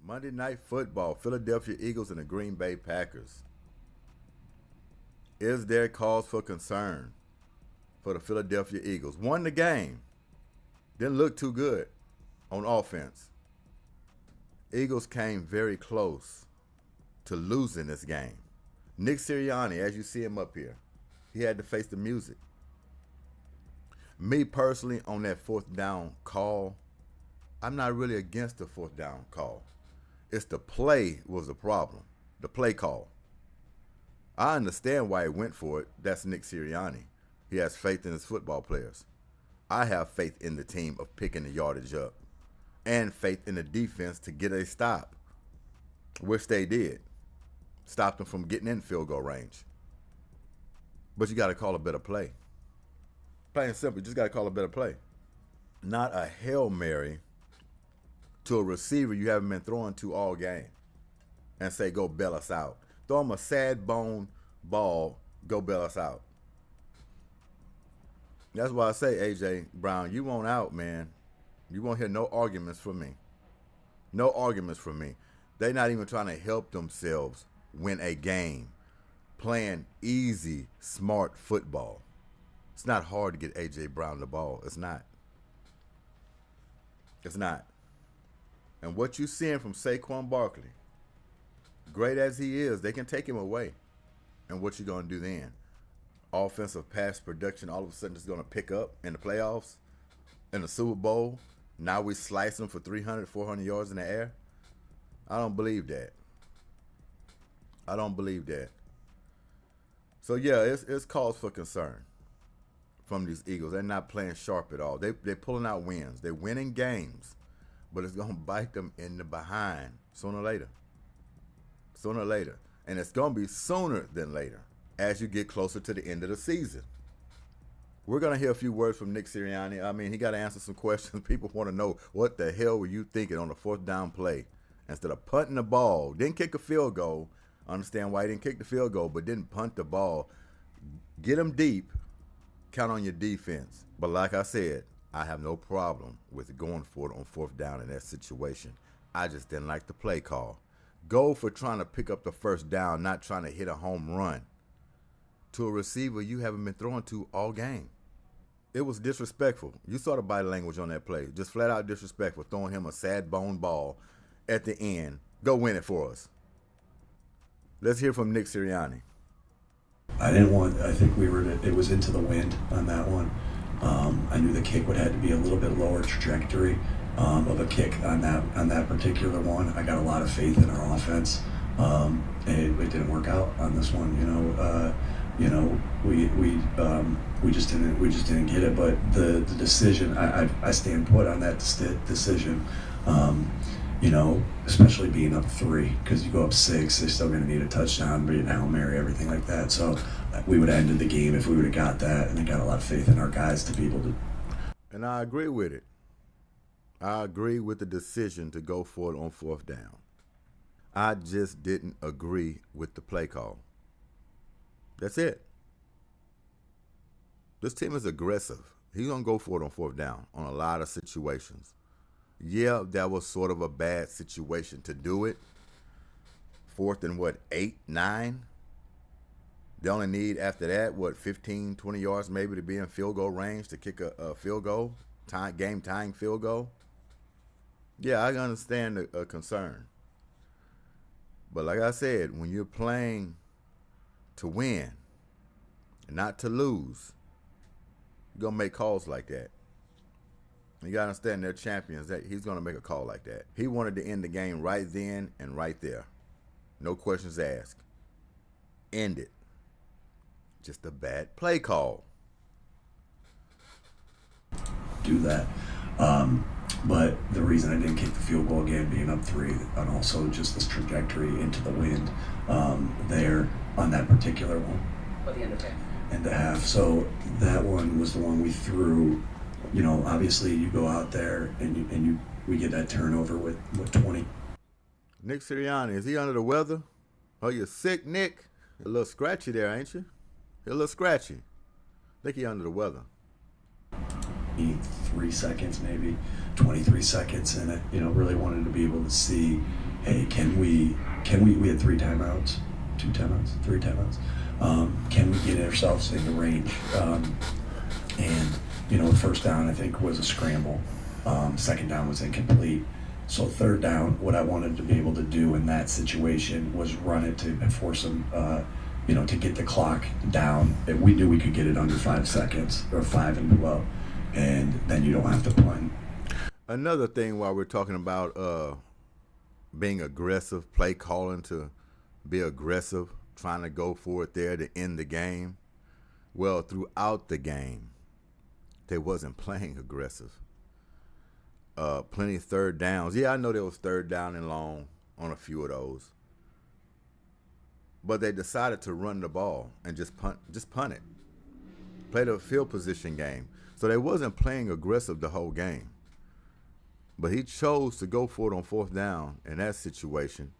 Monday Night Football, Philadelphia Eagles and the Green Bay Packers. Is there cause for concern for the Philadelphia Eagles? Won the game. Didn't look too good on offense. Eagles came very close to losing this game. Nick Sirianni, as you see him up here, he had to face the music. Me personally, on that fourth down call, I'm not really against the fourth down call. It's the play was the problem, the play call. I understand why he went for it. That's Nick Sirianni. He has faith in his football players. I have faith in the team of picking the yardage up and faith in the defense to get a stop, which they did. Stopped them from getting in field goal range. But you got to call a better play. Plain and simple, you just got to call a better play. Not a Hail Mary to a receiver you haven't been throwing to all game and say, go bail us out. Throw him a sad bone ball, go bail us out. That's why I say, A.J. Brown, you won't out, man. You won't hear no arguments from me. No arguments from me. They're not even trying to help themselves win a game. Playing easy, smart football. It's not hard to get A.J. Brown the ball. It's not. It's not. And what you're seeing from Saquon Barkley, great as he is, they can take him away. And what you going to do then? Offensive pass production all of a sudden is going to pick up in the playoffs, in the Super Bowl. Now we slice them for 300, 400 yards in the air. I don't believe that. I don't believe that. So, yeah, it's cause for concern from these Eagles. They're not playing sharp at all. They're pulling out wins. They're winning games, but it's going to bite them in the behind sooner or later. Sooner or later. And it's going to be sooner than later as you get closer to the end of the season. We're going to hear a few words from Nick Sirianni. I mean, he got to answer some questions. People want to know, what the hell were you thinking on the fourth down play? Instead of punting the ball, didn't kick a field goal. I understand why he didn't kick the field goal, but didn't punt the ball. Get them deep. Count on your defense. But like I said, I have no problem with going for it on fourth down in that situation. I just didn't like the play call. Go for trying to pick up the first down, not trying to hit a home run to a receiver you haven't been throwing to all game. It was disrespectful. You saw the body language on that play. Just flat out disrespectful, throwing him a sad bone ball at the end. Go win it for us. Let's hear from Nick Sirianni. I think it was into the wind on that one. I knew the kick would have to be a little bit lower trajectory of a kick on that particular one. I got a lot of faith in our offense. It didn't work out on this one. We just didn't get it. But the decision, I stand put on that decision. Especially being up 3, because you go up 6, they're still going to need a touchdown, being Hail Mary, everything like that. So we would have ended the game if we would have got that, and I got a lot of faith in our guys to be able to. And I agree with it. I agree with the decision to go for it on fourth down. I just didn't agree with the play call. That's it. This team is aggressive. He's going to go for it on fourth down on a lot of situations. Yeah, that was sort of a bad situation to do it. Fourth and 8, 9? They only need after that, 15, 20 yards maybe to be in field goal range to kick a field goal, game-tying field goal. Yeah, I understand the concern. But like I said, when you're playing to win and not to lose, you're going to make calls like that. You got to understand they're champions. That he's going to make a call like that. He wanted to end the game right then and right there. No questions asked. End it. Just a bad play call. Do that. But the reason I didn't kick the field goal again, being up 3, and also just this trajectory into the wind there on that particular one. At the end of half. End of half. So that one was the one we threw. Obviously you go out there and we get that turnover with 20. Nick Sirianni, is he under the weather? Oh, you sick, Nick? A little scratchy there, ain't you? You're a little scratchy. I think he under the weather. 3 seconds, maybe 23 seconds, and it, really wanted to be able to see hey, we had 3 timeouts, 2 timeouts, 3 timeouts. Can we get ourselves into range? And, the first down, I think, was a scramble. Second down was incomplete. So third down, what I wanted to be able to do in that situation was run it to force them, to get the clock down. We knew we could get it under 5 seconds or 5 and below, and then you don't have to punt. Another thing while we're talking about being aggressive, play calling to be aggressive, trying to go for it there to end the game. Well, throughout the game, they wasn't playing aggressive. Plenty of third downs. Yeah, I know there was third down and long on a few of those. But they decided to run the ball and just punt it. Play the field position game. So they wasn't playing aggressive the whole game. But he chose to go for it on fourth down in that situation.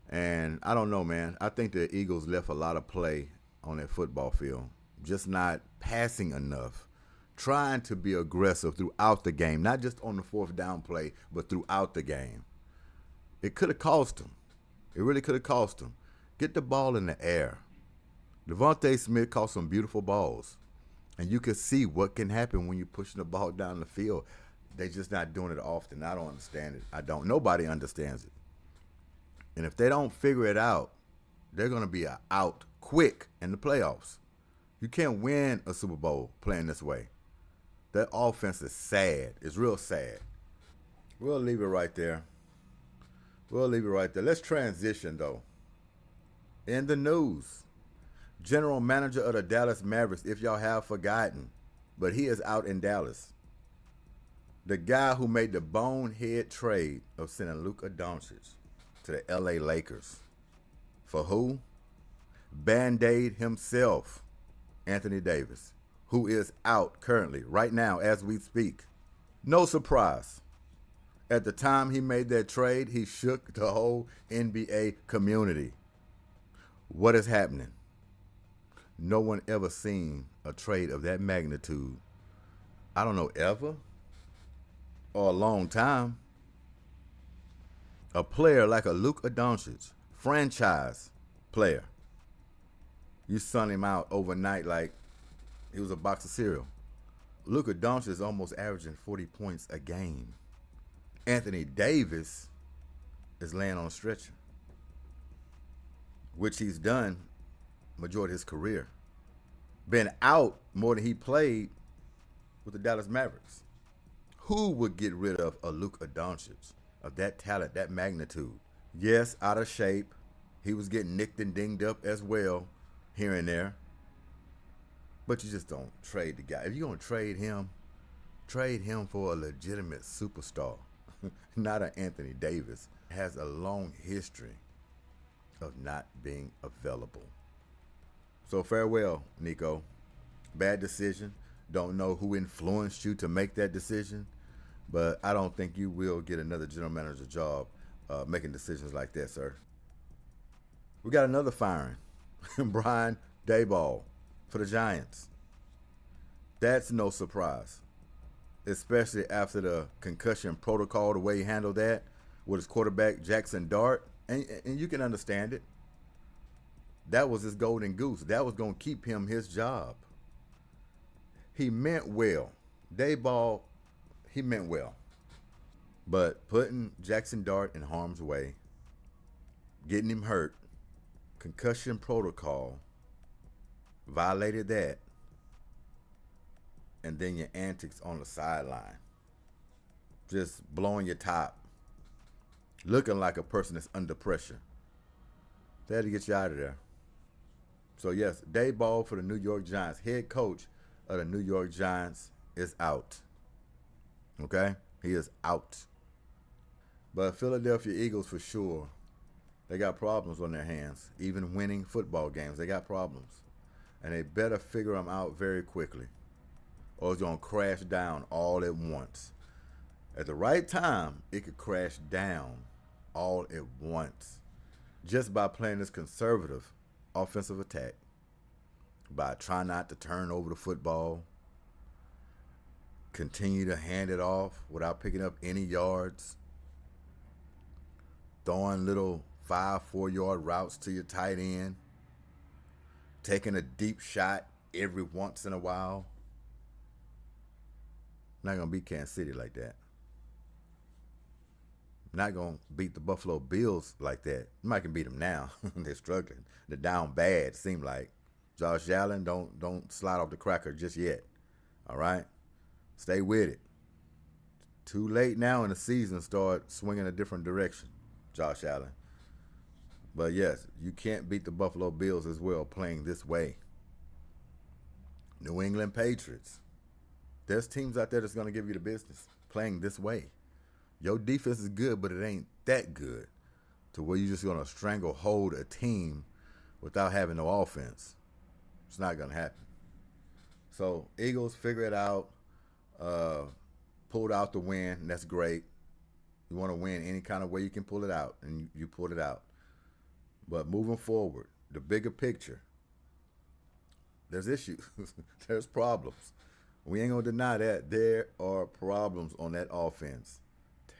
And I don't know, man. I think the Eagles left a lot of play on that football field. Just not passing enough. Trying to be aggressive throughout the game. Not just on the fourth down play, but throughout the game. It could have cost them. It really could have cost them. Get the ball in the air. Devontae Smith caught some beautiful balls. And you can see what can happen when you're pushing the ball down the field. They're just not doing it often. I don't understand it. I don't. Nobody understands it. And if they don't figure it out, they're going to be out quick in the playoffs. You can't win a Super Bowl playing this way. That offense is sad. It's real sad. We'll leave it right there. Let's transition, though. In the news, general manager of the Dallas Mavericks, if y'all have forgotten, but he is out in Dallas. The guy who made the bonehead trade of sending Luka Doncic to the LA Lakers. For who? Band-Aid himself, Anthony Davis, who is out currently, right now, as we speak. No surprise. At the time he made that trade, he shook the whole NBA community. What is happening? No one ever seen a trade of that magnitude. I don't know, ever? Or a long time. A player like a Luka Doncic, franchise player. You sun him out overnight like he was a box of cereal. Luka Doncic is almost averaging 40 points a game. Anthony Davis is laying on a stretcher, which he's done majority of his career. Been out more than he played with the Dallas Mavericks. Who would get rid of a Luka Doncic of that talent, that magnitude? Yes, out of shape. He was getting nicked and dinged up as well here and there. But you just don't trade the guy. If you're going to trade him for a legitimate superstar, not an Anthony Davis. Has a long history of not being available. So farewell, Nico. Bad decision. Don't know who influenced you to make that decision, but I don't think you will get another general manager job making decisions like that, sir. We got another firing. Brian Daboll for the Giants. That's no surprise, especially after the concussion protocol, the way he handled that with his quarterback, Jackson Dart. And you can understand it. That was his golden goose. That was going to keep him his job. He meant well. Daboll, he meant well. But putting Jackson Dart in harm's way, getting him hurt, concussion protocol, violated that, and then your antics on the sideline. Just blowing your top. Looking like a person that's under pressure. They had to get you out of there. So yes, Daboll for the New York Giants. Head coach of the New York Giants is out. Okay? He is out. But Philadelphia Eagles for sure, they got problems on their hands. Even winning football games, they got problems. And they better figure them out very quickly, or it's going to crash down all at once. At the right time, it could crash down all at once just by playing this conservative offensive attack, by trying not to turn over the football, continue to hand it off without picking up any yards. throwing little 5-4 yard routes to your tight end, taking a deep shot every once in a while. Not going to beat Kansas City like that. Not going to beat the Buffalo Bills like that. You might can beat them now. They're struggling. They're down bad, seem like. Josh Allen, don't slide off the cracker just yet. All right? Stay with it. Too late now in the season, start swinging a different direction, Josh Allen. But yes, you can't beat the Buffalo Bills as well playing this way. New England Patriots. There's teams out there that's going to give you the business playing this way. Your defense is good, but it ain't that good to where you're just going to stranglehold a team without having no offense. It's not going to happen. So Eagles figure it out. Pulled out the win, and that's great. You want to win any kind of way you can pull it out, and you pulled it out. But moving forward, the bigger picture, there's issues. There's problems. We ain't going to deny that. There are problems on that offense.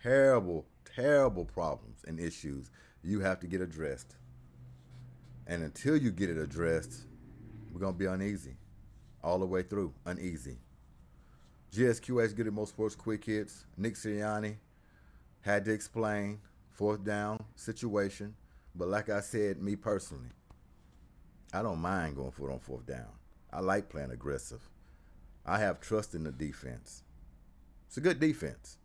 Terrible, terrible problems and issues you have to get addressed. And until you get it addressed, we're going to be uneasy. All the way through, uneasy. G.S.Q.H. Goodymo Sports Quick Hits. Nick Sirianni had to explain 4th down situation. But like I said, me personally, I don't mind going for it on 4th down. I like playing aggressive. I have trust in the defense. It's a good defense.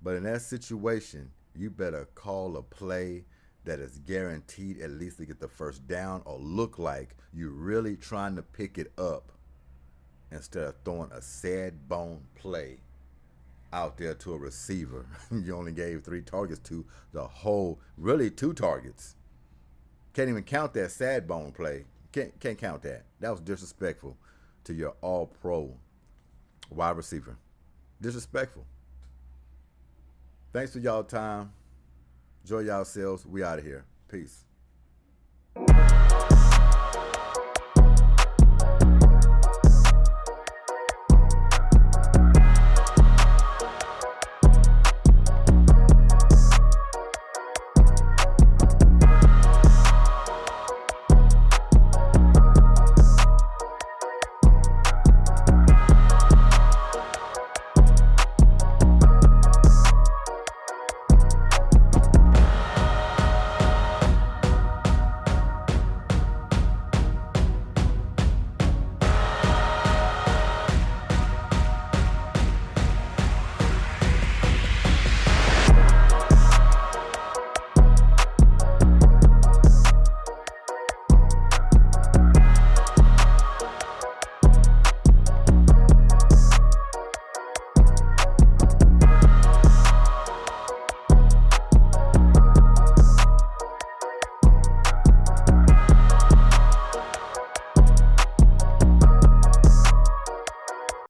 But in that situation, you better call a play that is guaranteed at least to get the 1st down or look like you're really trying to pick it up instead of throwing a sad bone play out there to a receiver you only gave 3 targets to the whole, really 2 targets. Can't even count that sad bone play. Can't count that. That was disrespectful to your all-pro wide receiver. Disrespectful. Thanks for y'all time. Enjoy yourselves. We out of here. Peace.